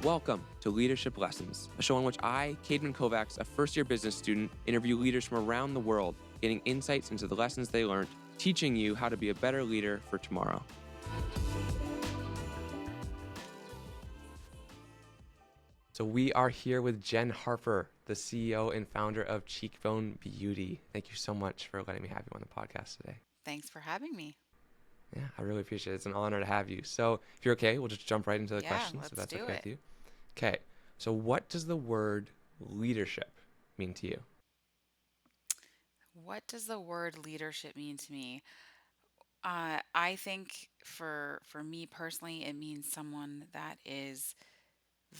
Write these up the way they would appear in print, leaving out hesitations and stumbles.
Welcome to Leadership Lessons, a show in which I, Caden Kovacs, a first-year business student, interview leaders from around the world, getting insights into the lessons they learned, teaching you how to be a better leader for tomorrow. So we are here with Jenn Harper, the CEO and founder of Cheekbone Beauty. Thank you so much for letting me have you on the podcast today. Thanks for having me. Yeah, I really appreciate it. It's an honor to have you. So if you're okay, we'll just jump right into the Yeah, questions, if let's that's do okay it. with you. Okay, so what does the word leadership mean to you? What does the word leadership mean to me? I think for me personally, it means someone that is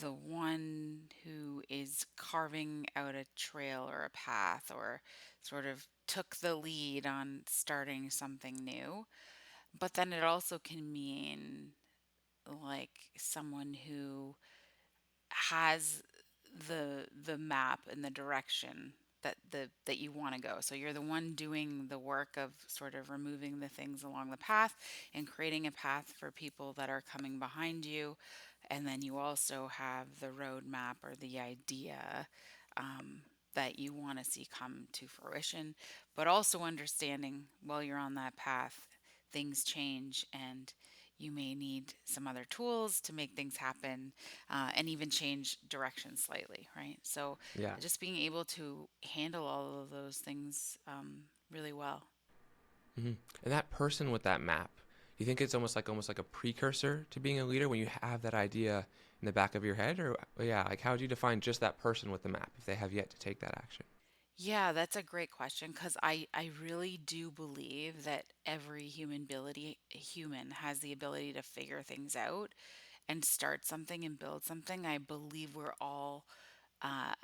the one who is carving out a trail or a path or sort of took the lead on starting something new. But then it also can mean like someone who has the map and the direction that you want to go. So you're the one doing the work of sort of removing the things along the path and creating a path for people that are coming behind you. And then you also have the roadmap or the idea um, that you want to see come to fruition, but also understanding while you're on that path, things change and you may need some other tools to make things happen and even change direction slightly, right? So Yeah. just being able to handle all of those things really well. hmm And that person with that map, you think it's almost like a precursor to being a leader when you have that idea in the back of your head, or yeah, like how would you define just that person with the map if they have yet to take that action? Yeah, that's a great question because I really do believe that every human has the ability to figure things out and start something and build something. I believe we're all uh,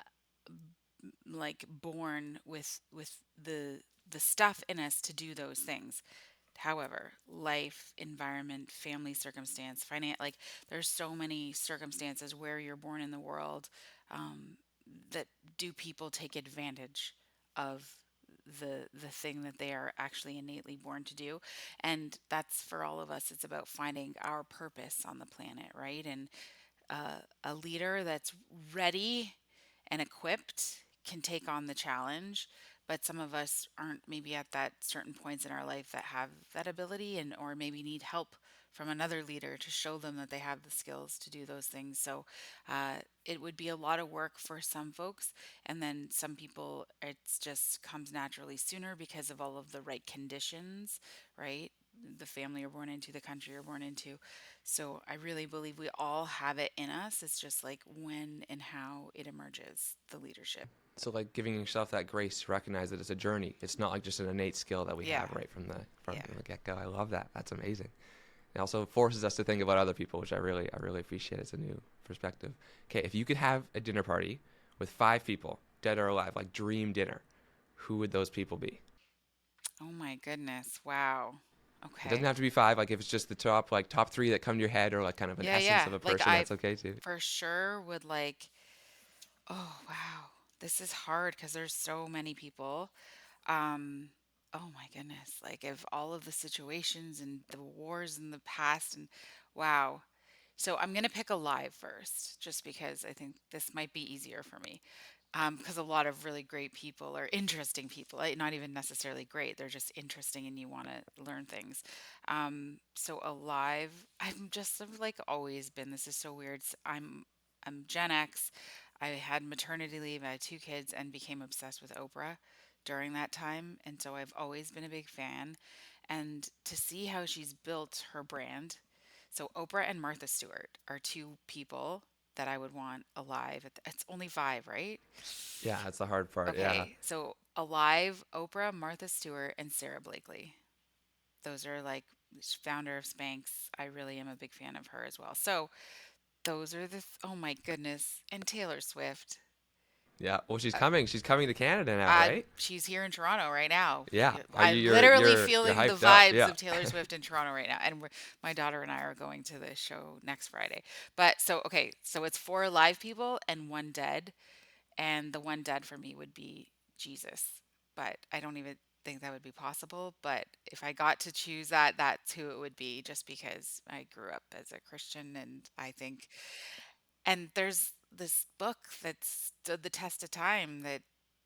like born with the stuff in us to do those things. However, life, environment, family circumstance, like there's so many circumstances where you're born in the world um, that do people take advantage of the thing that they are actually innately born to do. And that's for all of us. It's about finding our purpose on the planet, right? And a leader that's ready and equipped can take on the challenge, but some of us aren't maybe at that certain points in our life that have that ability and or maybe need help from another leader to show them that they have the skills to do those things. So it would be a lot of work for some folks, and then some people it's just comes naturally sooner because of all of the right conditions, right? The family you're born into, the country you're born into. So I really believe we all have it in us. It's just like when and how it emerges, the leadership. So like giving yourself that grace to recognize that it's a journey. It's not like just an innate skill that we Yeah. have right from the Yeah. get go. I love that. That's amazing. It also forces us to think about other people, which I really appreciate. It's a new perspective. Okay, if you could have a dinner party with 5 people, dead or alive, like dream dinner, who would those people be? Oh my goodness. Wow. It doesn't Okay. have to be five. Like if it's just the top 3 that come to your head, or like kind of an Yeah, essence yeah. of a Like person, I that's okay too. for sure would like, oh wow. This is hard because there's so many people. Um, oh my goodness. Like of all of the situations and the wars in the past and wow. So I'm gonna pick Alive first, just because I think this might be easier for me. Because a lot of really great people are interesting people, not even necessarily great. They're just interesting, and you want to learn things. So Alive, I'm just I've like always been. This is so weird. I'm Gen X. I had maternity leave. I had 2 kids, and became obsessed with Oprah during that time, and so I've always been a big fan. And to see how she's built her brand, so Oprah and Martha Stewart are 2 people that I would want alive. It's only 5, right? Yeah, that's the hard part. Yeah. Okay, so alive, Oprah, Martha Stewart, and Sarah Blakely. Those are like founder of Spanx. I really am a big fan of her as well. So those are oh my goodness, and Taylor Swift. Yeah. Well, she's Uh, coming. She's coming to Canada now, right? she's here in Toronto right now. Yeah. Are you I'm you're literally you're you're feeling the hyped up? vibes Yeah. of Taylor Swift in Toronto right now, and my daughter and I are going to the show next Friday. But so okay, so it's 4 live people and 1 dead, and the 1 dead for me would be Jesus. But I don't even think that would be possible. But if I got to choose that, that's who it would be, just because I grew up as a Christian, and I think And there's this book that's stood the test of time that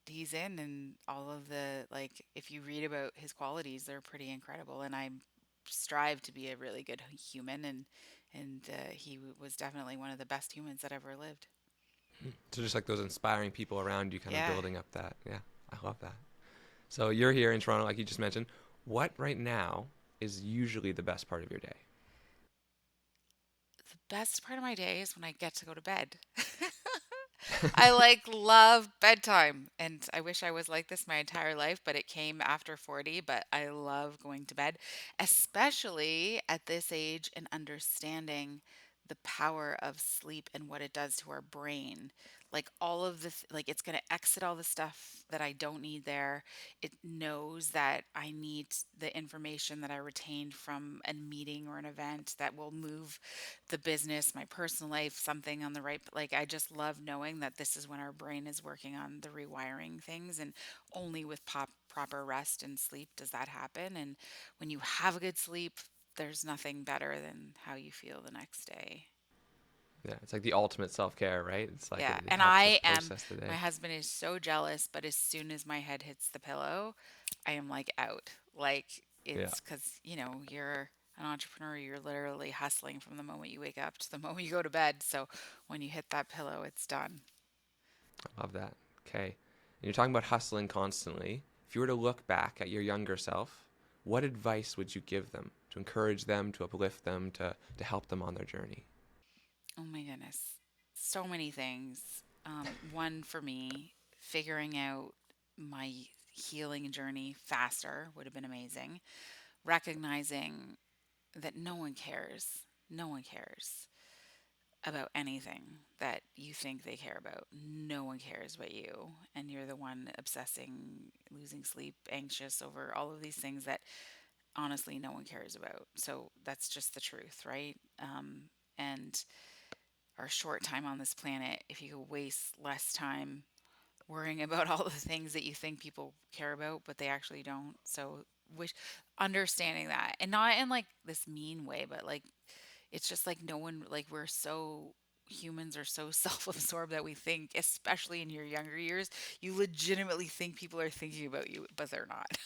he's in, and all of the, like, if you read about his qualities, they're pretty incredible. And I strive to be a really good human, and he was definitely one of the best humans that ever lived. So just like those inspiring people around you, kind of Yeah. building up that. Yeah, I love that. So you're here in Toronto, like you just mentioned. What right now is usually the best part of your day? The best part of my day is when I get to go to bed. I like love bedtime, and I wish I was like this my entire life, but it came after 40. But I love going to bed, especially at this age and understanding the power of sleep and what it does to our brain. Like all of the like it's going to exit all the stuff that I don't need there. It knows that I need the information that I retained from a meeting or an event that will move the business, my personal life, something on the right. Like, I just love knowing that this is when our brain is working on the rewiring things, and only with proper rest and sleep does that happen. And when you have a good sleep, there's nothing better than how you feel the next day. Yeah, it's like the ultimate self care, right? It's like Yeah, it and helps us I am, process the my day. husband is so jealous, but as soon as my head hits the pillow, I am like out. Like, Yeah, it's because, you're an entrepreneur, you're literally hustling from the moment you wake up to the moment you go to bed. So when you hit that pillow, it's done. I love that. Okay. And you're talking about hustling constantly. If you were to look back at your younger self, what advice would you give them to encourage them, to uplift them, to help them on their journey? Oh my goodness. So many things. One for me, figuring out my healing journey faster would have been amazing. Recognizing that no one cares. No one cares about anything that you think they care about. No one cares but you. And you're the one obsessing, losing sleep, anxious over all of these things that honestly no one cares about. So that's just the truth, right? And our short time on this planet, if you could waste less time worrying about all the things that you think people care about, but they actually don't. So, wish understanding that, and not in like this mean way, but like it's just like no one, like we're so, humans are so self-absorbed that we think, especially in your younger years, you legitimately think people are thinking about you, but they're not.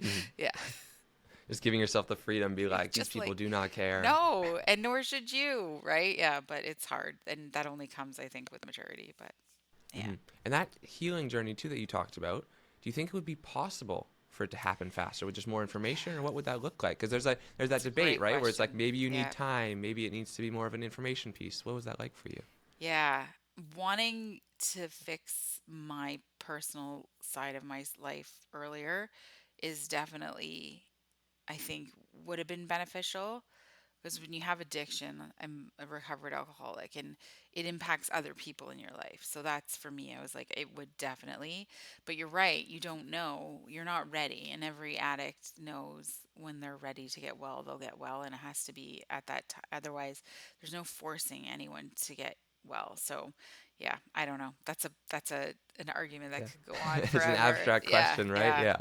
Hmm. Yeah. Just giving yourself the freedom, be It's like, these just people like, do not care. no, and nor should you, right? Yeah, but it's hard, and that only comes, I think, with maturity. But yeah. Hmm. And that healing journey too that you talked about, do you think it would be possible for it to happen faster with just more information, or what would that look like? Because there's that It's a debate, great right, where it's like question. maybe you need Yeah. time, maybe it needs to be more of an information piece. What was that like for you? Yeah. Wanting to fix my personal side of my life earlier is definitely, I think, would have been beneficial. Because when you have addiction, I'm a recovered alcoholic, and it impacts other people in your life. So that's for me. I was like, it would definitely. But you're right. You don't know. You're not ready. And every addict knows when they're ready to get well, they'll get well. And it has to be at that time. Otherwise, there's no forcing anyone to get well. So yeah, I don't know. That's an argument that Yeah. could go on It's an forever. abstract Yeah, question, right? yeah. Yeah.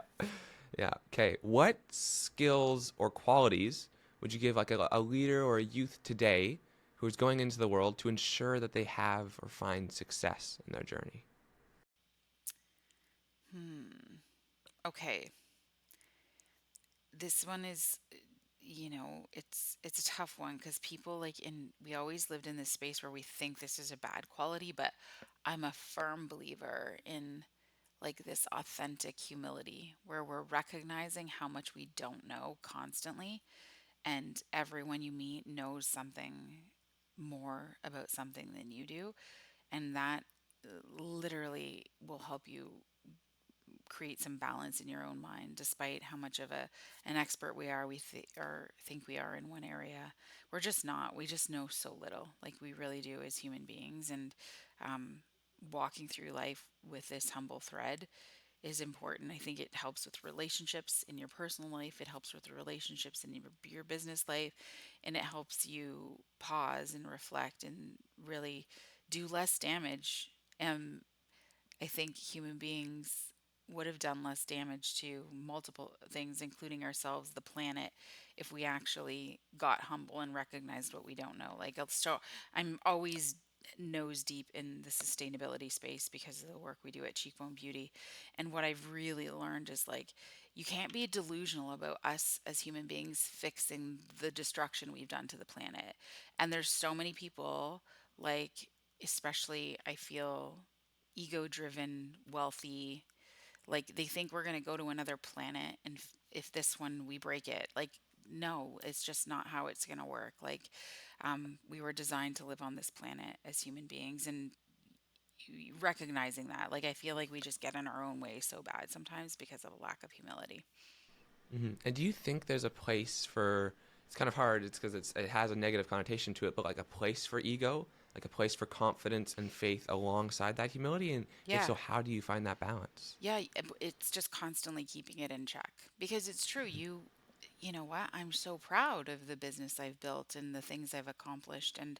Yeah. Okay. What skills or qualities would you give like a leader or a youth today who is going into the world to ensure that they have or find success in their journey? Hmm. Okay. This one is, it's a tough one because people, like, in we always lived in this space where we think this is a bad quality, but I'm a firm believer in like this authentic humility where we're recognizing how much we don't know constantly, and everyone you meet knows something more about something than you do, and that literally will help you create some balance in your own mind, despite how much of an expert we are, or think we are in one area. We're just not. We just know so little, like we really do as human beings. And um, walking through life with this humble thread is important. I think it helps with relationships in your personal life. It helps with relationships in your business life, and it helps you pause and reflect and really do less damage. Um, I think human beings would have done less damage to multiple things, including ourselves, the planet, if we actually got humble and recognized what we don't know. Like, so I'm always nose deep in the sustainability space because of the work we do at Cheekbone Beauty. And what I've really learned is like, you can't be delusional about us as human beings fixing the destruction we've done to the planet. And there's so many people, like, especially I feel ego driven, wealthy, like they think we're going to go to another planet and if this one we break it, like, no, it's just not how it's going to work. Like, we were designed to live on this planet as human beings, and recognizing that, like, I feel like we just get in our own way so bad sometimes because of a lack of humility. And do you think there's a place for? It's kind of hard. It's because it has a negative connotation to it, but like a place for ego, like a place for confidence and faith alongside that humility. And if Yeah. so, how do you find that balance? Yeah, it's just constantly keeping it in check because it's true. You know what? I'm so proud of the business I've built and the things I've accomplished, and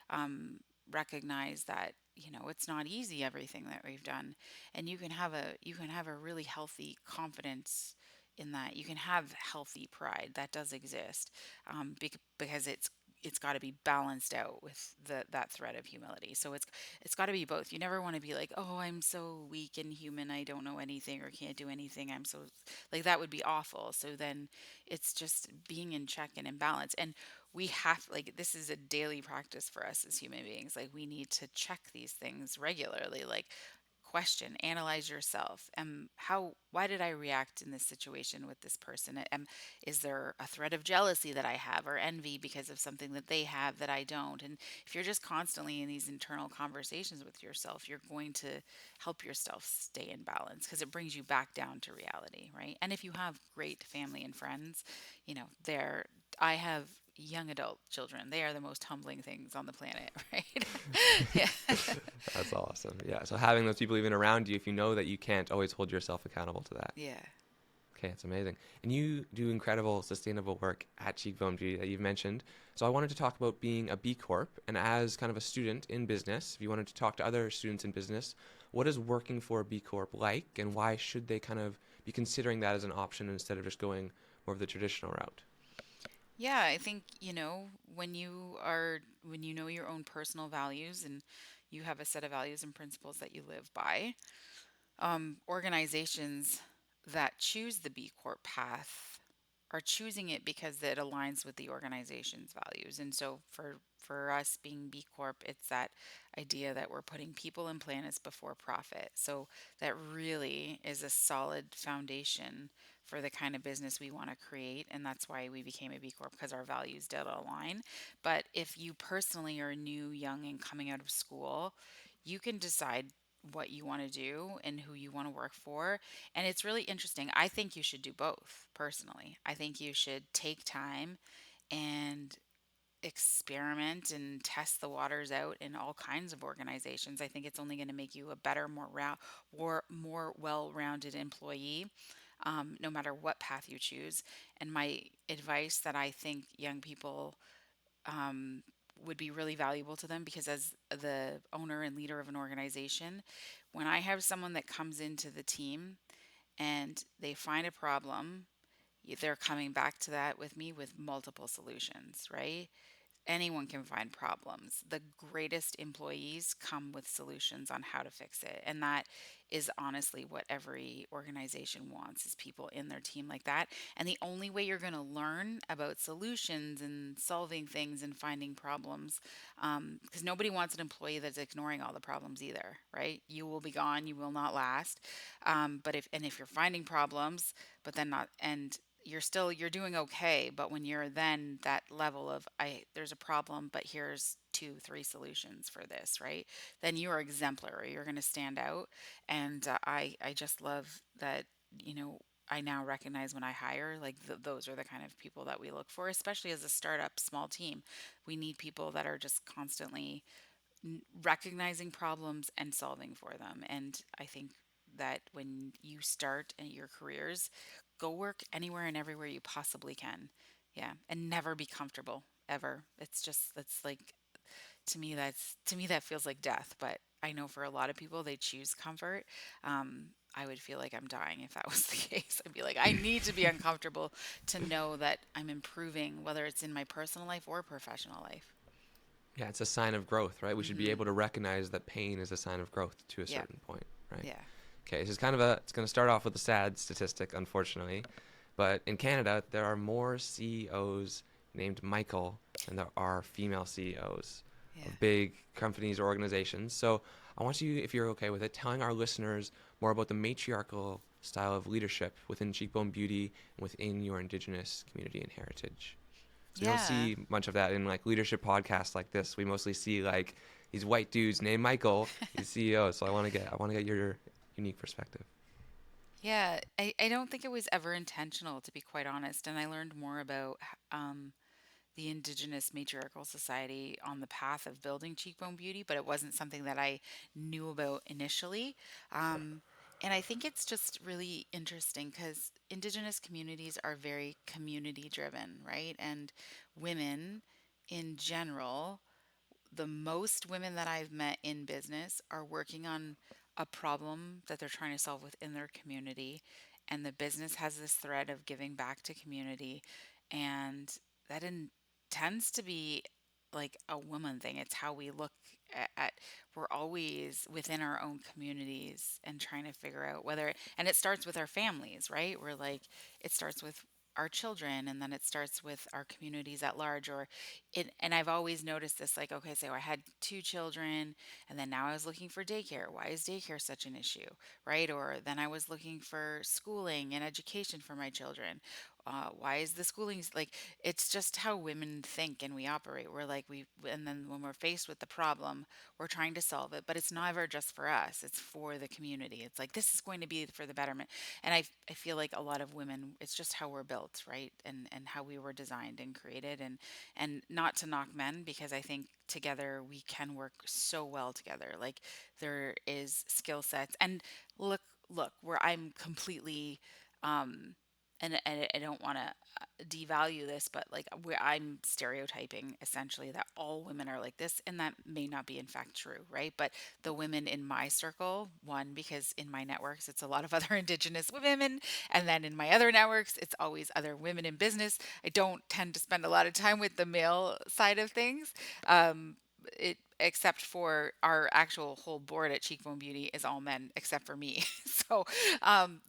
um, recognize that it's not easy everything that we've done, and you can have a really healthy confidence in that. You can have healthy pride that does exist, because it's got to be balanced out with that thread of humility. So it's got to be both. You never want to be like, oh, I'm so weak and human, I don't know anything or can't do anything. I'm so, like, that would be awful. So then it's just being in check and in balance. And we have, like, this is a daily practice for us as human beings. Like, we need to check these things regularly. Like, question, analyze yourself. Why did I react in this situation with this person? Is there a thread of jealousy that I have or envy because of something that they have that I don't? And if you're just constantly in these internal conversations with yourself, you're going to help yourself stay in balance because it brings you back down to reality, right? And if you have great family and friends, they're I have young adult children. They are the most humbling things on the planet, right? Yeah. That's awesome. Yeah. So having those people even around you, if you know that you can't always hold yourself accountable to that. Yeah. Okay, it's amazing. And you do incredible sustainable work at Cheekbone Beauty that you've mentioned. So I wanted to talk about being a B Corp. And as kind of a student in business, if you wanted to talk to other students in business, what is working for a B Corp like? And why should they kind of be considering that as an option instead of just going more of the traditional route? Yeah, I think, when you know your own personal values and you have a set of values and principles that you live by, organizations that choose the B Corp path are choosing it because it aligns with the organization's values. And so for us being B Corp, it's that idea that we're putting people and planets before profit. So that really is a solid foundation for the kind of business we want to create. And that's why we became a B Corp, because our values did align. But if you personally are new, young, and coming out of school, you can decide what you want to do and who you want to work for. And it's really interesting. I think you should do both, personally. I think you should take time and experiment and test the waters out in all kinds of organizations. I think it's only going to make you a better, more well-rounded employee, no matter what path you choose. And my advice that I think young people, um, would be really valuable to them, because as the owner and leader of an organization, when I have someone that comes into the team and they find a problem, they're coming back to that with me with multiple solutions, right? Anyone can find problems. The greatest employees come with solutions on how to fix it. And that is honestly what every organization wants, is people in their team like that. And the only way you're going to learn about solutions and solving things and finding problems, because nobody wants an employee that's ignoring all the problems either, right? You will be gone, you will not last. But if you're finding problems, but then not, and you're doing okay, but when you're then that level of, I there's a problem, but here's two three solutions for this, right? Then you're exemplary, you're going to stand out. And I just love that, you know I now recognize when I hire, like, those are the kind of people that we look for, especially as a startup small team. We need people that are just constantly recognizing problems and solving for them. And I think that when you start in your careers, go work anywhere and everywhere you possibly can. Yeah, and never be comfortable ever. That's like, to me that feels like death, but I know for a lot of people they choose comfort. I would feel like I'm dying if that was the case. I'd be like, I need to be uncomfortable to know that I'm improving, whether it's in my personal life or professional life. Yeah, it's a sign of growth, right? We should be Mm-hmm. able to recognize that pain is a sign of growth to a Yeah. certain point, right? Yeah. Okay, this is kind of it's going to start off with a sad statistic, unfortunately. But in Canada, there are more CEOs named Michael than there are female CEOs Yeah. of big companies or organizations. So I want you, if you're okay with it, telling our listeners more about the matriarchal style of leadership within Cheekbone Beauty and within your Indigenous community and heritage. So you don't Yeah. see much of that in like leadership podcasts like this. We mostly see like these white dudes named Michael, these CEOs. So I want to get your unique perspective. Yeah. I don't think it was ever intentional, to be quite honest. And I learned more about the Indigenous Matriarchal Society on the path of building Cheekbone Beauty, but it wasn't something that I knew about initially. Um, and I think it's just really interesting because Indigenous communities are very community driven, right? And women in general, the most women that I've met in business are working on a problem that they're trying to solve within their community. And the business has this thread of giving back to community. And that tends to be like a woman thing. It's how we look at we're always within our own communities and trying to figure out whether, and it starts with our families, right? We're like, it starts with our children and then it starts with our communities at large or it, and I've always noticed this, like, okay, so I had two children and then now I was looking for daycare. Why is daycare such an issue, right? Or then I was looking for schooling and education for my children. Why is the schooling like it's just how women think and we operate. We're like we and then when we're faced with the problem, we're trying to solve it, but it's never just for us. It's for the community. It's like this is going to be for the betterment. And I feel like a lot of women, it's just how we're built, right? And how we were designed and created and not to knock men because I think together we can work so well together. Like there is skill sets and look where I'm completely um and I don't want to devalue this, but like where I'm stereotyping essentially that all women are like this, and that may not be in fact true, right? But the women in my circle, one, because in my networks it's a lot of other Indigenous women, and then in my other networks it's always other women in business. I don't tend to spend a lot of time with the male side of things. It except for our actual whole board at Cheekbone Beauty is all men except for me. So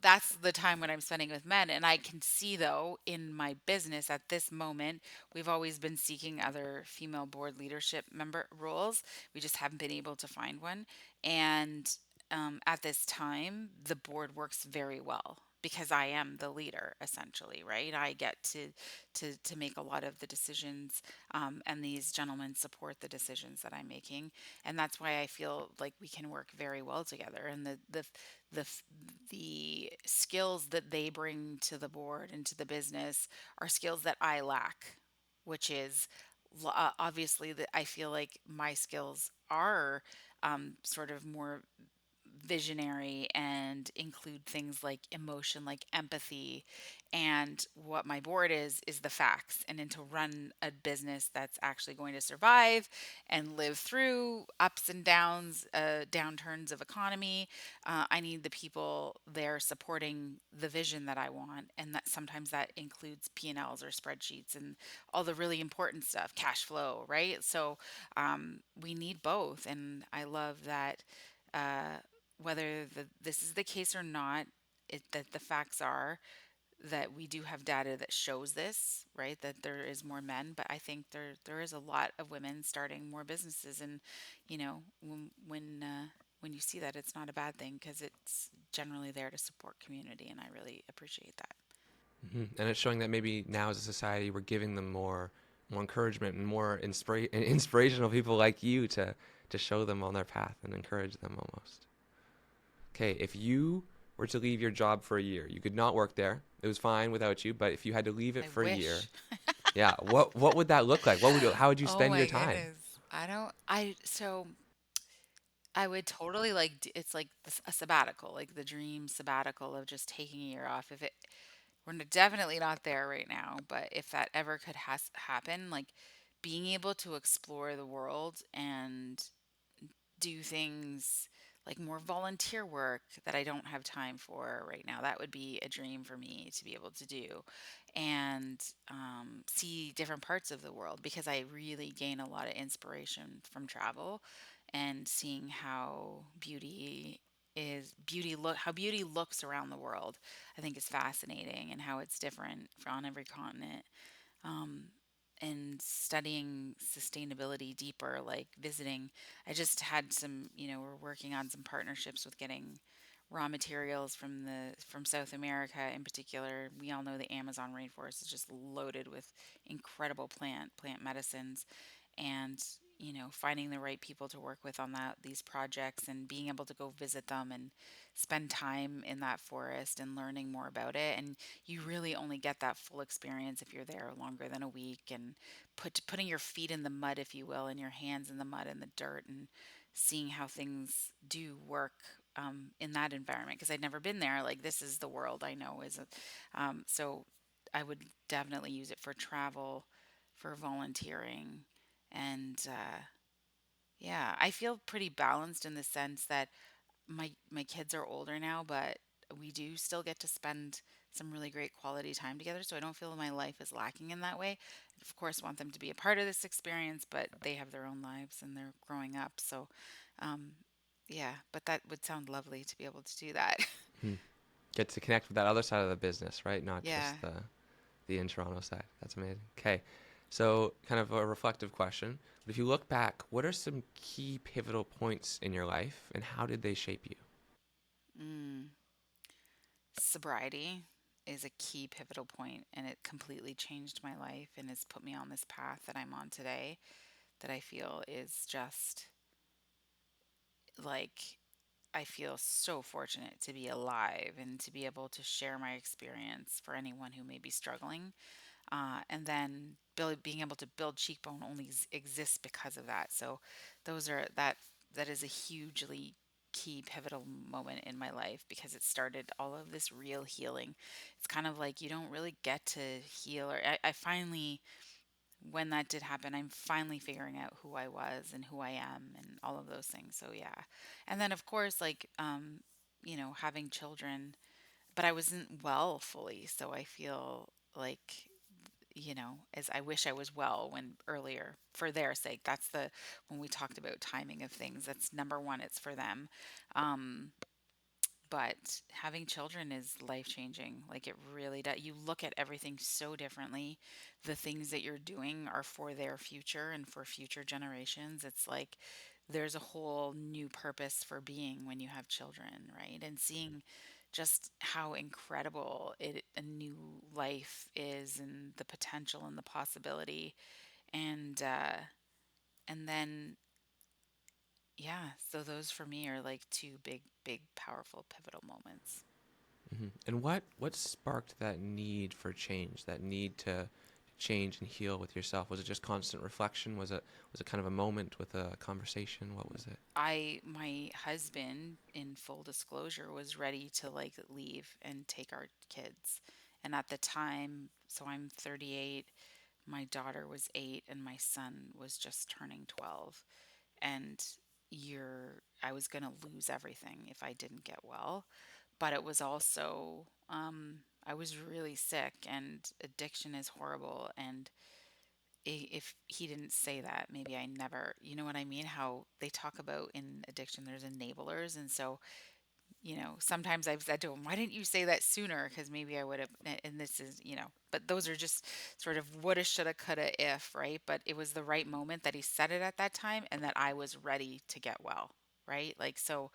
that's the time when I'm spending with men. And I can see though in my business at this moment, we've always been seeking other female board leadership member roles. We just haven't been able to find one. And at this time, the board works very well because I am the leader essentially, right? I get to make a lot of the decisions, and these gentlemen support the decisions that I'm making, and that's why I feel like we can work very well together. And the the skills that they bring to the board and to the business are skills that I lack, which is obviously that I feel like my skills are sort of more visionary and include things like emotion, like empathy. And what my board is the facts. And then to run a business that's actually going to survive and live through ups and downs, downturns of economy, I need the people there supporting the vision that I want. And that sometimes that includes P&Ls or spreadsheets and all the really important stuff, cash flow, right? So we need both. And I love that uh, whether this is the case or not, that the facts are that we do have data that shows this, right? That there is more men, but I think there is a lot of women starting more businesses, and when you see that, it's not a bad thing because it's generally there to support community, and I really appreciate that. And it's showing that maybe now as a society we're giving them more encouragement and more inspirational people like you to show them on their path and encourage them almost. Okay, if you were to leave your job for a year, you could not work there. It was fine without you, but if you had to leave it I for a year, wish. yeah, what would that look like? How would you Oh spend your my time? goodness. I don't I so I would totally like it's like a sabbatical, like the dream sabbatical of just taking a year off. If it we're definitely not there right now, but if that ever could happen, like being able to explore the world and do things like more volunteer work that I don't have time for right now. That would be a dream for me to be able to do, and see different parts of the world because I really gain a lot of inspiration from travel and seeing how beauty looks around the world. I think is fascinating and how it's different on every continent, um, and studying sustainability deeper, like visiting. I just had some, we're working on some partnerships with getting raw materials from South America in particular. We all know the Amazon rainforest is just loaded with incredible plant medicines, and finding the right people to work with on these projects and being able to go visit them and spend time in that forest and learning more about it. And you really only get that full experience if you're there longer than a week, and putting your feet in the mud, if you will, and your hands in the mud and the dirt, and seeing how things do work in that environment, because I'd never been there. Like, this is the world I know is so I would definitely use it for travel, for volunteering, and yeah, I feel pretty balanced in the sense that my kids are older now, but we do still get to spend some really great quality time together. So I don't feel my life is lacking in that way. Of course, want them to be a part of this experience, but they have their own lives and they're growing up. So, um, yeah, but that would sound lovely to be able to do that. Hmm. Get to connect with that other side of the business, right? Not Yeah. just the in Toronto side. That's amazing. Okay. So, kind of a reflective question. But if you look back, what are some key pivotal points in your life and how did they shape you? Mm. Sobriety is a key pivotal point, and it completely changed my life and has put me on this path that I'm on today, that I feel is just like, I feel so fortunate to be alive and to be able to share my experience for anyone who may be struggling. And then being able to build Cheekbone only exists because of that. So that is a hugely key pivotal moment in my life because it started all of this real healing. It's kind of like you don't really get to heal, or I finally, when that did happen, I'm finally figuring out who I was and who I am and all of those things. So yeah. And then of course, like, having children, but I wasn't well fully. So I feel like, as I wish I was well when earlier for their sake. That's when we talked about timing of things, that's number one, it's for them. Um, but having children is life changing. Like, it really does. You look at everything so differently. The things that you're doing are for their future and for future generations. It's like there's a whole new purpose for being when you have children, right? And seeing just how incredible a new life is, and the potential and the possibility. And then, yeah, so those for me are like two big, big, powerful, pivotal moments. And what sparked that need for change, that need to change and heal with yourself? Was it just constant reflection? Was it kind of a moment with a conversation? What was it? My husband, in full disclosure, was ready to like leave and take our kids. And at the time, so I'm 38, my daughter was 8 and my son was just turning 12. And I was going to lose everything if I didn't get well. But it was also, I was really sick, and addiction is horrible. And if he didn't say that, maybe I never, you know what I mean? How they talk about in addiction, there's enablers. And so, sometimes I've said to him, why didn't you say that sooner? Because maybe I would have, and this is, but those are just sort of woulda, shoulda, coulda, if, right? But it was the right moment that he said it at that time and that I was ready to get well, right? Like, so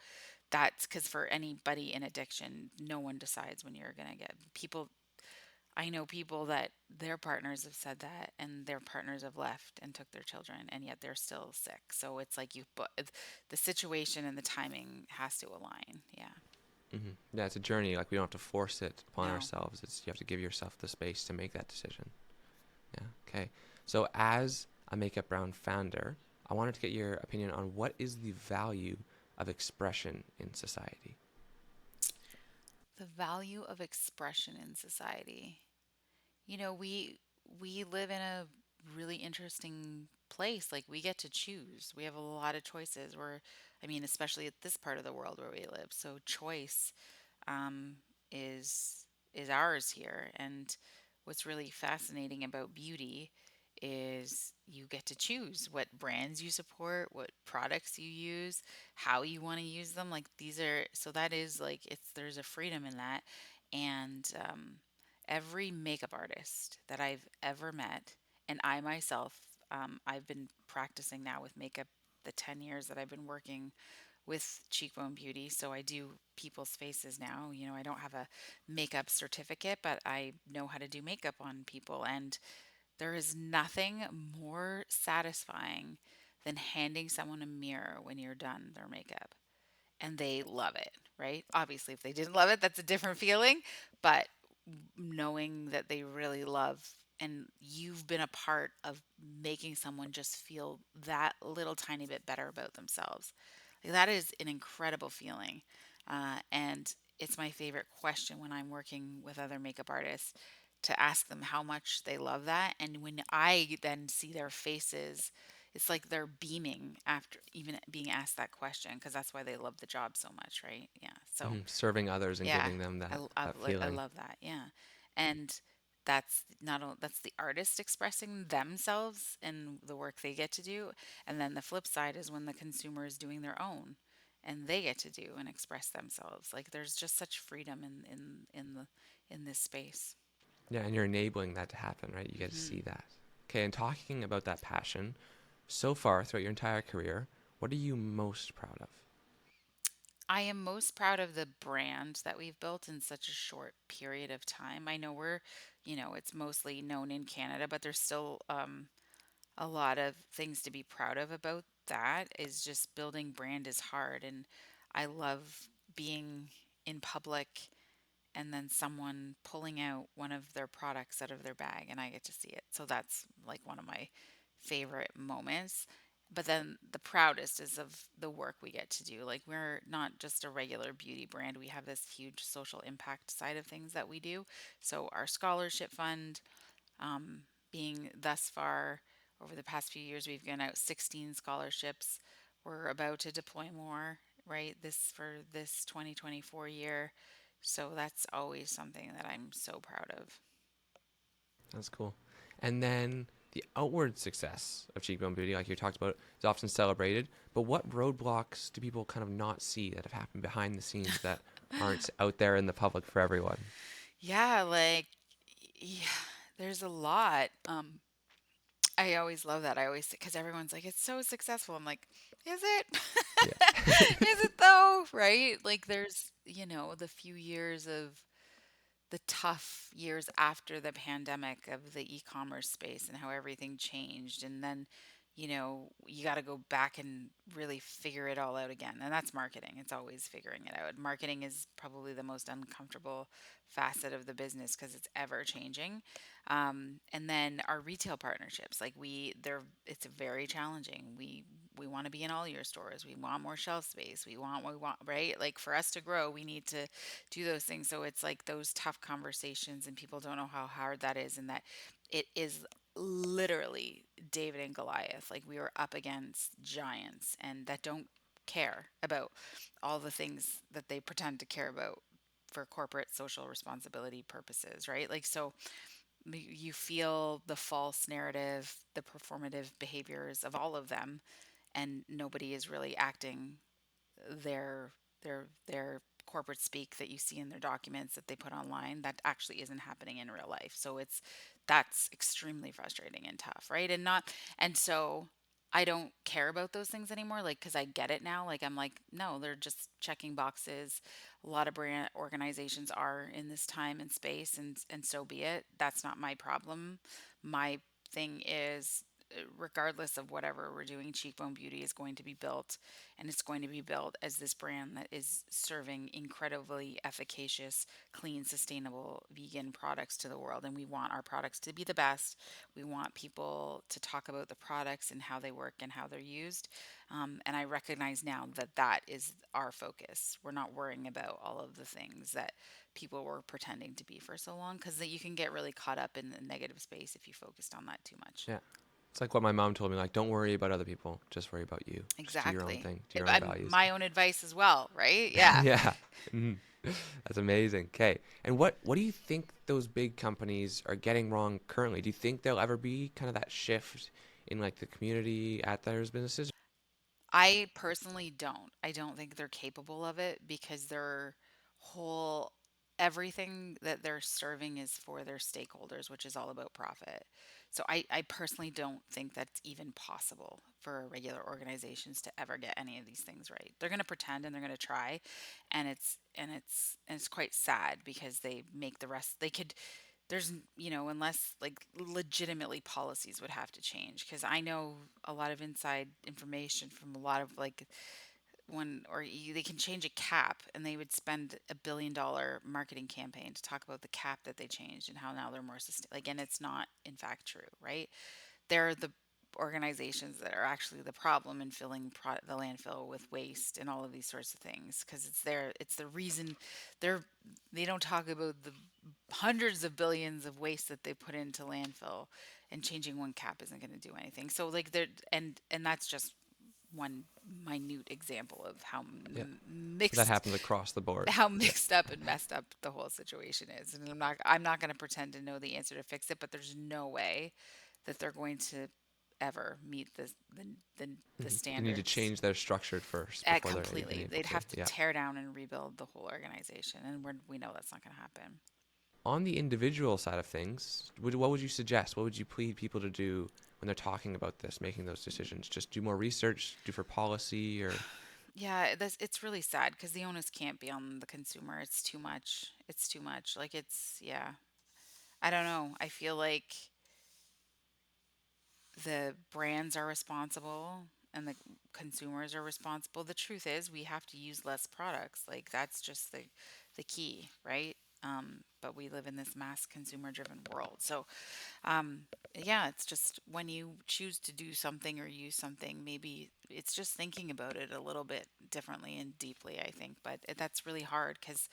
that's because for anybody in addiction, no one decides when you're going to get people. I know people that their partners have said that and their partners have left and took their children and yet they're still sick. So it's like but the situation and the timing has to align. Yeah. Yeah, it's a journey. Like we don't have to force it upon No. ourselves. It's you have to give yourself the space to make that decision. Yeah. Okay. So as a Makeup Brown founder, I wanted to get your opinion on what is the value of expression in society. The value of expression in society. We live in a really interesting place. Like we get to choose. We have a lot of choices. I mean, especially at this part of the world where we live. So choice um, is is ours here. And what's really fascinating about beauty is you get to choose what brands you support, what products you use, how you want to use them. Like these are so that is like it's there's a freedom in that. And every makeup artist that I've ever met, and I myself, I've been practicing now with makeup the 10 years that I've been working with Cheekbone Beauty. So I do people's faces now. You know, I don't have a makeup certificate, but I know how to do makeup on people. And there is nothing more satisfying than handing someone a mirror when you're done their makeup and they love it, right? Obviously, if they didn't love it, that's a different feeling. But knowing that they really love and you've been a part of making someone just feel that little tiny bit better about themselves. Like, that is an incredible feeling. And it's my favorite question when I'm working with other makeup artists to ask them how much they love that. And when I then see their faces, it's like they're beaming after even being asked that question because that's why they love the job so much, right? Yeah. So Serving others and yeah, giving them I, that l- I, that li- I feeling. love that. Yeah. And that's not only that's the artist expressing themselves and the work they get to do. And then the flip side is when the consumer is doing their own and they get to do and express themselves. Like there's just such freedom in this space. Yeah, and you're enabling that to happen, right? You get to Hmm. see that. Okay, and talking about that passion, so far throughout your entire career, what are you most proud of? I am most proud of the brand that we've built in such a short period of time. I know it's mostly known in Canada, but there's still a lot of things to be proud of about that. Is just building brand is hard. And I love being in public and then someone pulling out one of their products out of their bag and I get to see it. So that's like one of my favorite moments. But then the proudest is of the work we get to do. Like we're not just a regular beauty brand. We have this huge social impact side of things that we do. So our scholarship fund, um, being thus far over the past few years, we've given out 16 scholarships. We're about to deploy more, right? This for this 2024 year. So that's always something that I'm so proud of. That's cool. And then the outward success of Cheekbone Beauty, like you talked about, is often celebrated. But what roadblocks do people kind of not see that have happened behind the scenes that aren't out there in the public for everyone? Yeah, like yeah, there's a lot. I always love that. I always because everyone's like, it's so successful. I'm like, is it? Yeah. Is it though? Right? Like there's, the few years of the tough years after the pandemic of the e-commerce space and how everything changed and then you got to go back and really figure it all out again, and that's marketing. It's always figuring it out. Marketing is probably the most uncomfortable facet of the business because it's ever changing. And then our retail partnerships, like it's very challenging. We want to be in all your stores. We want more shelf space. We want, right? Like for us to grow, we need to do those things. So it's like those tough conversations, and people don't know how hard that is, and that it is literally David and Goliath. Like we were up against giants, and that don't care about all the things that they pretend to care about for corporate social responsibility purposes, right? Like so you feel the false narrative, the performative behaviors of all of them, and nobody is really acting their their corporate speak that you see in their documents that they put online that actually isn't happening in real life. So that's extremely frustrating and tough, right? And so I don't care about those things anymore, like because I get it now. Like I'm like, no, they're just checking boxes. A lot of brand organizations are in this time and space, and so be it. That's not my problem. My thing is, regardless of whatever we're doing, Cheekbone Beauty is going to be built, and it's going to be built as this brand that is serving incredibly efficacious, clean, sustainable vegan products to the world. And we want our products to be the best. We want people to talk about the products and how they work and how they're used. And I recognize now that that is our focus. We're not worrying about all of the things that people were pretending to be for so long, because you can get really caught up in the negative space if you focused on that too much. Yeah. It's like what my mom told me, like, don't worry about other people, just worry about you. Just do your own Exactly. thing, do your own values. My own advice as well, right? Yeah. Yeah. Mhm. That's amazing. Okay. And what do you think those big companies are getting wrong currently? Do you think there'll ever be kind of that shift in like the community at those businesses? I personally don't. I don't think they're capable of it because their whole everything that they're serving is for their stakeholders, which is all about profit. So I personally don't think that's even possible for regular organizations to ever get any of these things right. They're going to pretend and they're going to try, and it's quite sad because they make the rest they could there's unless like legitimately policies would have to change because I know a lot of inside information from a lot of like they can change a cap and they would spend $1 billion marketing campaign to talk about the cap that they changed and how now they're more sustainable, like, and it's not in fact true, right? They're the organizations that are actually the problem in filling the landfill with waste and all of these sorts of things because it's the reason they're they don't talk about the hundreds of billions of waste that they put into landfill, and changing one cap isn't going to do anything. So like they're and that's just one minute example of Yeah. So that happens across the board. how Yeah. mixed up and messed up the whole situation is. And I'm not going to pretend to know the answer to fix it, but there's no way that they're going to ever meet the They need to standards change their structure first before they're even completely. able They'd to. have to Yeah. tear down and rebuild the whole organization, and we know that's not going to happen. On the individual side of things, what would you suggest? What would you plead people to do when they're talking about this, making those decisions? Just do more research, do for policy, or Yeah, it's really sad because the onus can't be on the consumer. It's too much. It's too much. Like yeah. I don't know. I feel like the brands are responsible and the consumers are responsible. The truth is, we have to use less products. Like that's just the key, right? But we live in this mass consumer driven world. So, um, yeah, it's just when you choose to do something or use something, maybe it's just thinking about it a little bit differently and deeply, I think. But that's really hard because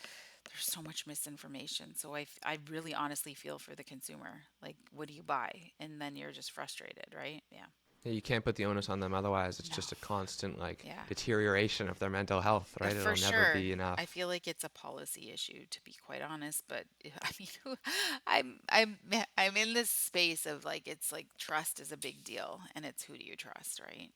there's so much misinformation. So I really honestly feel for the consumer. Like, what do you buy? And then you're just frustrated, right? Yeah. yeah, you can't put the onus on them. Otherwise, it's No. just a constant like Yeah. deterioration of their mental health. Right? For It'll never sure. be I enough. feel like it's a policy issue, to be quite honest. But I mean, I'm in this space of like it's like trust is a big deal, and it's who do you trust, right?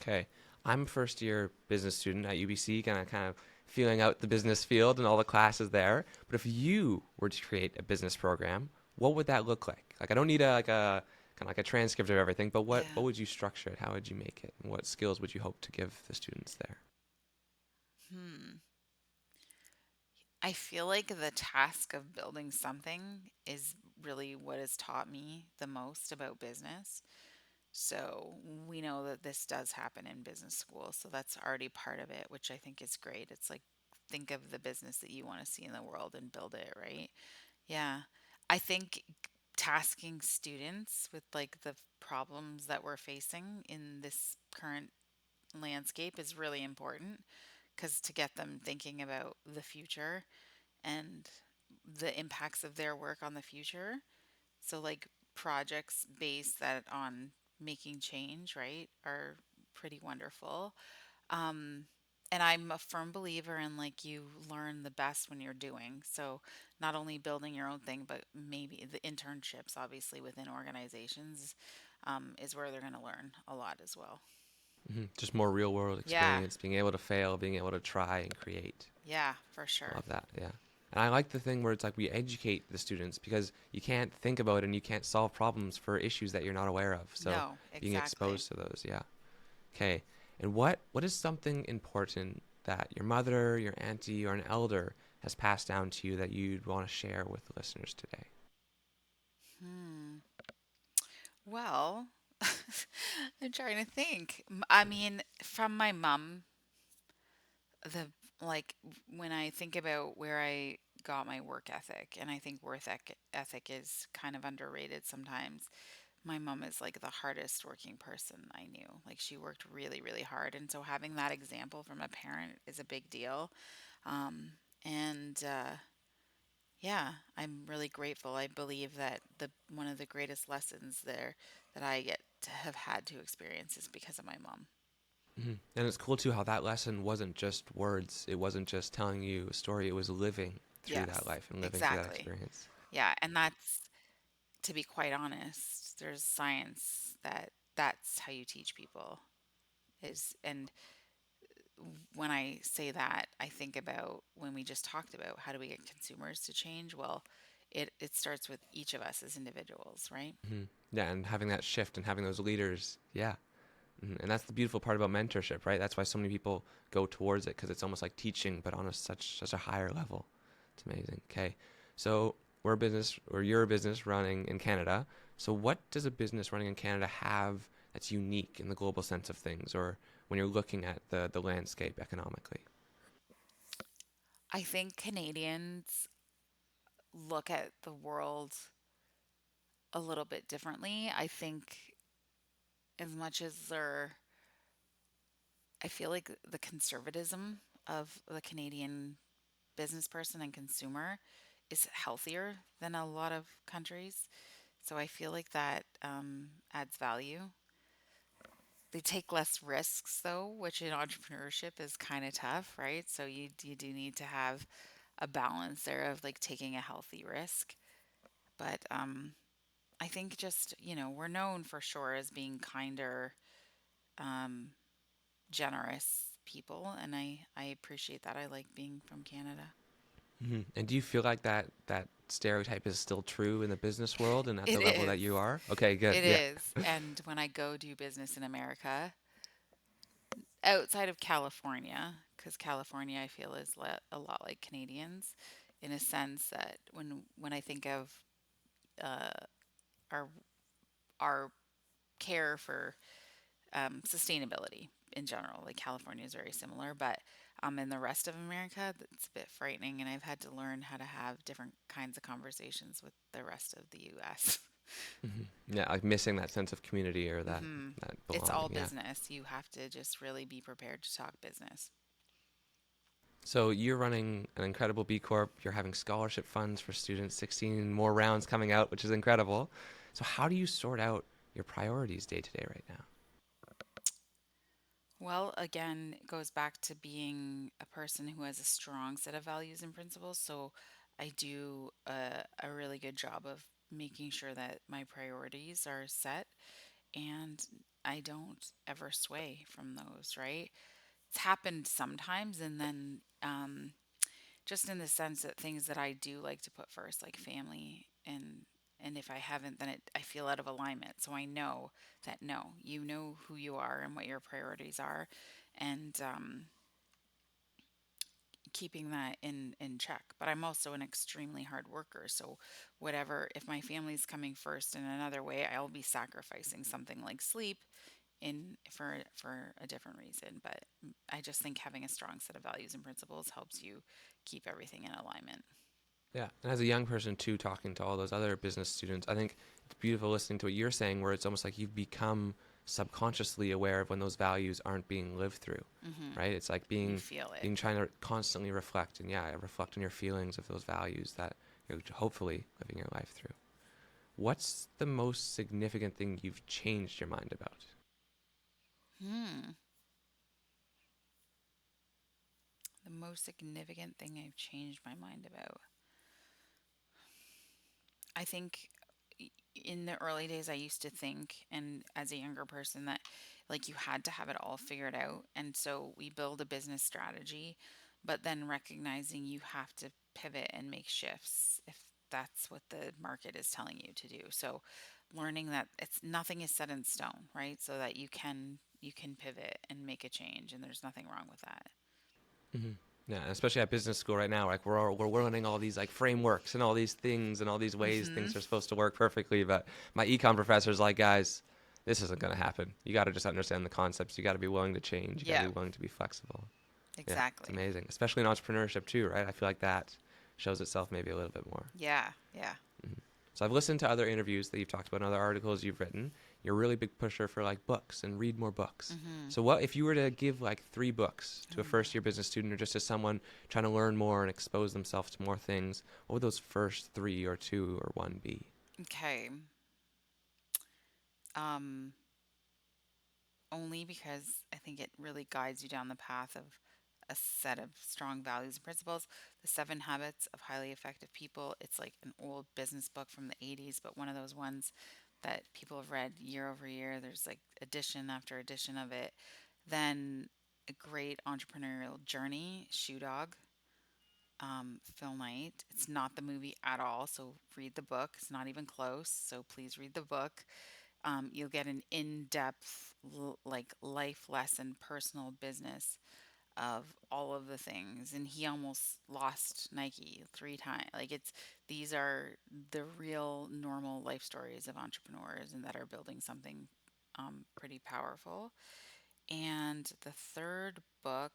Okay, I'm a first year business student at UBC, kind of feeling out the business field and all the classes there. But if you were to create a business program, what would that look like? Like, I don't need a kind of like a transcript of everything, but what Yeah. would you structure it? How would you make it? And what skills would you hope to give the students there? Hmm. I feel like the task of building something is really what has taught me the most about business. So we know that this does happen in business school. So that's already part of it, which I think is great. It's like think of the business that you want to see in the world and build it, right? Yeah. I think tasking students with like the problems that we're facing in this current landscape is really important because to get them thinking about the future and the impacts of their work on the future. So like projects based that on making change, right, are pretty wonderful. Um, and I'm a firm believer in like you learn the best when you're doing. So not only building your own thing, but maybe the internships, obviously within organizations, is where they're going to learn a lot as well. Just more real world Yeah, experience, being able to fail, being able to try and create. yeah, for I sure. love that. Yeah. And I like the thing where it's like we educate the students because you can't think about it and you can't solve problems for issues that you're not aware of. So No, being exactly. exposed to those, yeah. Okay. And what is something important that your mother, your auntie, or an elder has passed down to you that you'd want to share with the listeners today? Hmm. Well, I'm trying to think. I mean, from my mom, the like when I think about where I got my work ethic, and I think ethic is kind of underrated sometimes. My mom is like the hardest working person I knew. Like she worked really, really hard, and so having that example from a parent is a big deal. And Yeah, I'm really grateful. I believe that the one of the greatest lessons there that I get to have had to experience is because of my mom. And it's cool too how that lesson wasn't just words. It wasn't just telling you a story. It was living through that Yes, life and living through that exactly. experience. Yeah, and that's, to be quite honest, there's science that that's how you teach people is, and when I say that, I think about when we just talked about how do we get consumers to change? Well, it starts with each of us as individuals, right? Yeah, and having that shift and having those leaders. Yeah. And that's the beautiful part about mentorship, right? That's why so many people go towards it because it's almost like teaching, but on such a higher level. It's amazing. Okay, so we're a business, or you're a business running in Canada. So what does a business running in Canada have that's unique in the global sense of things, or when you're looking at the landscape economically? I think Canadians look at the world a little bit differently. I think as much as I feel like the conservatism of the Canadian business person and consumer is healthier than a lot of countries. So I feel like that adds value. They take less risks though, which in entrepreneurship is kind of tough, right? So you do need to have a balance there of like taking a healthy risk. But I think just, we're known for sure as being kinder, um, generous people, and I appreciate that. I like being from Canada. And do you feel like that stereotype is still true in the business world and at the It level that is. you are? Okay, good. It Yeah. is. And when I go do business in America, outside of California, because California I feel is a lot like Canadians, in a sense that when I think of uh, our our care for sustainability in general, like California is very similar, but in the rest of America, it's a bit frightening, and I've had to learn how to have different kinds of conversations with the rest of the U.S. Yeah, like missing that sense of community or that hmm that It's belonging. all Yeah. business. You have to just really be prepared to talk business. So you're running an incredible B Corp. You're having scholarship funds for students, 16 more rounds coming out, which is incredible. So how do you sort out your priorities day to day right now? Well, again, it goes back to being a person who has a strong set of values and principles. So I do a really good job of making sure that my priorities are set and I don't ever sway from those, right? It's happened sometimes, and then just in the sense that things that I do like to put first, like family, and if I haven't, then I feel out of alignment. So I know that no, you know who you are and what your priorities are, and keeping that in check. But I'm also an extremely hard worker. So whatever, if my family's coming first in another way, I'll be sacrificing something like sleep in for a different reason. But I just think having a strong set of values and principles helps you keep everything in alignment. Yeah, and as a young person too, talking to all those other business students, I think it's beautiful listening to what you're saying, where it's almost like you've become subconsciously aware of when those values aren't being lived through, right? It's like You being feel it. being trying to constantly reflect and yeah, reflect on your feelings of those values that you're hopefully living your life through. What's the most significant thing you've changed your mind about? Hmm. The most significant thing I've changed my mind about. I think in the early days, I used to think, and as a younger person, that like you had to have it all figured out. And so we build a business strategy, but then recognizing you have to pivot and make shifts if that's what the market is telling you to do. So learning that it's nothing is set in stone, right? So that you can pivot and make a change, and there's nothing wrong with that. hmm Yeah, and especially at business school right now, like we're learning all these like frameworks and all these things and all these ways hmm things are supposed to work perfectly. But my econ professor's like, guys, this isn't going to happen. You got to just understand the concepts. You got to be willing to change. You got to Yeah, be willing to be flexible. Yeah, it's exactly. amazing, especially in entrepreneurship too, right? I feel like that shows itself maybe a little bit more. Yeah, yeah. Mhm. So I've listened to other interviews that you've talked about and other articles you've written. You're a really big pusher for like books and read more books. hmm So what if you were to give like 3 books to Oh a first my. year business student or just to someone trying to learn more and expose themselves to more things, what would those first three or two or one be? Okay. only because I think it really guides you down the path of a set of strong values and principles. The Seven Habits of Highly Effective People. It's like an old business book from the 80s, but one of those ones that people have read year over year. There's like edition after edition of it. Then a great entrepreneurial journey, Shoe Dog, Phil Knight. It's not the movie at all, so read the book. It's not even close, so please read the book. You'll get an in-depth, like life lesson, personal business of all of the things. And he almost lost Nike 3 times. Like these are the real normal life stories of entrepreneurs and that are building something pretty powerful. And the third book,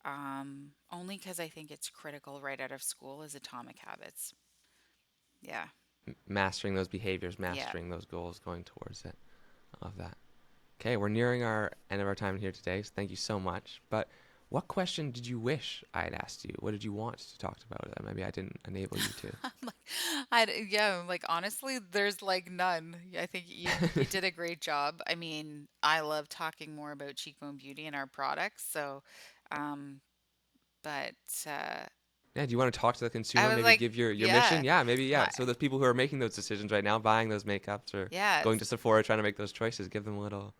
only because I think it's critical right out of school, is Atomic Habits. Yeah, Mastering those behaviors, yeah. mastering those goals, going towards it. I love that. Okay, we're nearing our end of our time here today, so thank you so much. But what question did you wish I had asked you? What did you want to talk about that maybe I didn't enable you I'm like, yeah, I'm like honestly, there's like none. I think you to? did a great job. I mean, I love talking more about Cheekbone Beauty and our products. So, um, but Yeah, do you want to talk to the I consumer? was Maybe like, give your mission? yeah, Yeah, maybe, yeah. my So those people who are making those decisions right now, buying those makeups or yeah, going to Sephora trying to make those choices, give them a little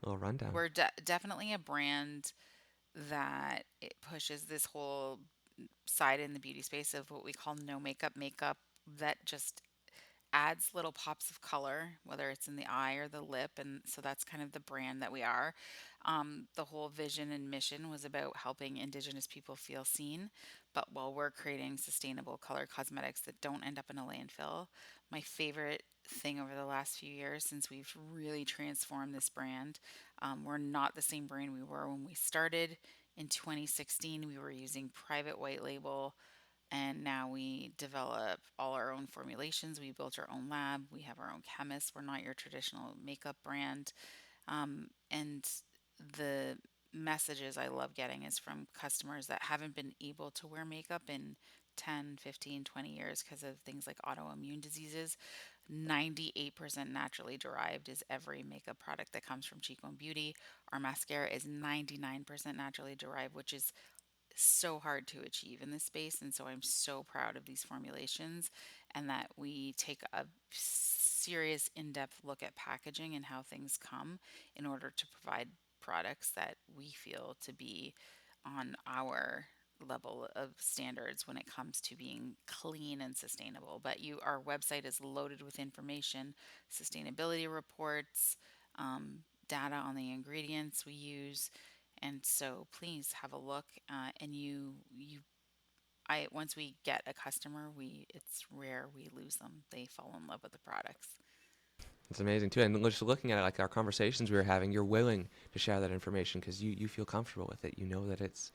rundown. we're definitely a brand that it pushes this whole side in the beauty space of what we call no makeup that just adds little pops of color, whether it's in the eye or the lip. And so that's kind of the brand that we are. The whole vision and mission was about helping Indigenous people feel seen, but while we're creating sustainable color cosmetics that don't end up in a landfill. My favorite thing over the last few years, since we've really transformed this brand, we're not the same brand we were when we started. In 2016, we were using private white label, and now we develop all our own formulations. We built our own lab. We have our own chemists. We're not your traditional makeup brand. And the messages I love getting is from customers that haven't been able to wear makeup in 10, 15, 20 years because of things like autoimmune diseases. 98% naturally derived is every makeup product that comes from Cheekbone Beauty. Our mascara is 99% naturally derived, which is so hard to achieve in this space. And so I'm so proud of these formulations and that we take a serious in depth look at packaging and how things come in order to provide products that we feel to be on our level of standards when it comes to being clean and sustainable. But our website is loaded with information, sustainability reports, data on the ingredients we use, and so please have a look. And I once we get a customer, it's rare we lose them. They fall in love with the products. It's amazing too. And just looking at it, like our conversations we were having, you're willing to share that information because you feel comfortable with it. You know that it's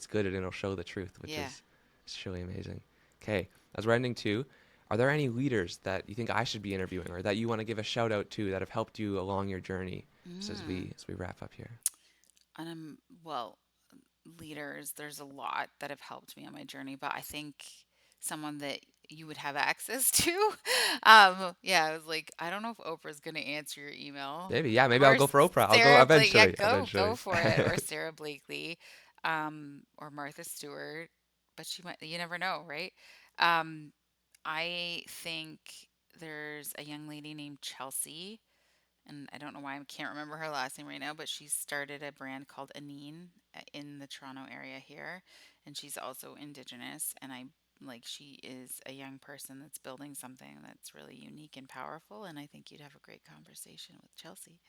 good and it'll show the truth, which Yeah. is it's really amazing. Okay, as we're ending too, are there any leaders that you think I should be interviewing or that you want to give a shout out to that have helped you along your journey? Just Mm. as we wrap up here. And well, leaders, there's a lot that have helped me on my journey, but I think someone that you would have access to. Yeah, I was like, I don't know if Oprah's going to answer your email. Maybe, yeah, maybe I'll Or go for Oprah. I'll go Sarah Blake. Yeah, eventually, go eventually. for it. Or Sarah Blakely, or Martha Stewart. But she might, you never know, right? Um, I think there's a young lady named Chelsea, and I don't know why I can't remember her last name right now, but she started a brand called Anine in the Toronto area here, and she's also Indigenous, and I like she is a young person that's building something that's really unique and powerful, and I think you'd have a great conversation with Chelsea.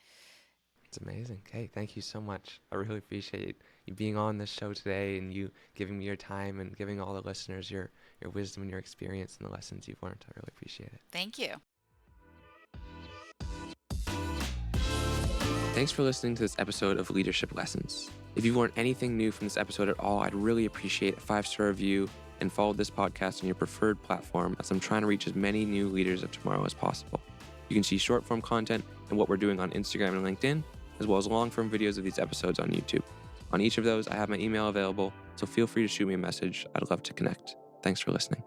It's amazing. Okay, thank you so much. I really appreciate you being on this show today and you giving me your time and giving all the listeners your wisdom and your experience and the lessons you've learned. I really appreciate it. Thank you. Thanks for listening to this episode of Leadership Lessons. If you've learned anything new from this episode at all, I'd really appreciate a 5-star review and follow this podcast on your preferred platform as I'm trying to reach as many new leaders of tomorrow as possible. You can see short form content and what we're doing on Instagram and LinkedIn, as well as long form videos of these episodes on YouTube. On each of those, I have my email available, so feel free to shoot me a message. I'd love to connect. Thanks for listening.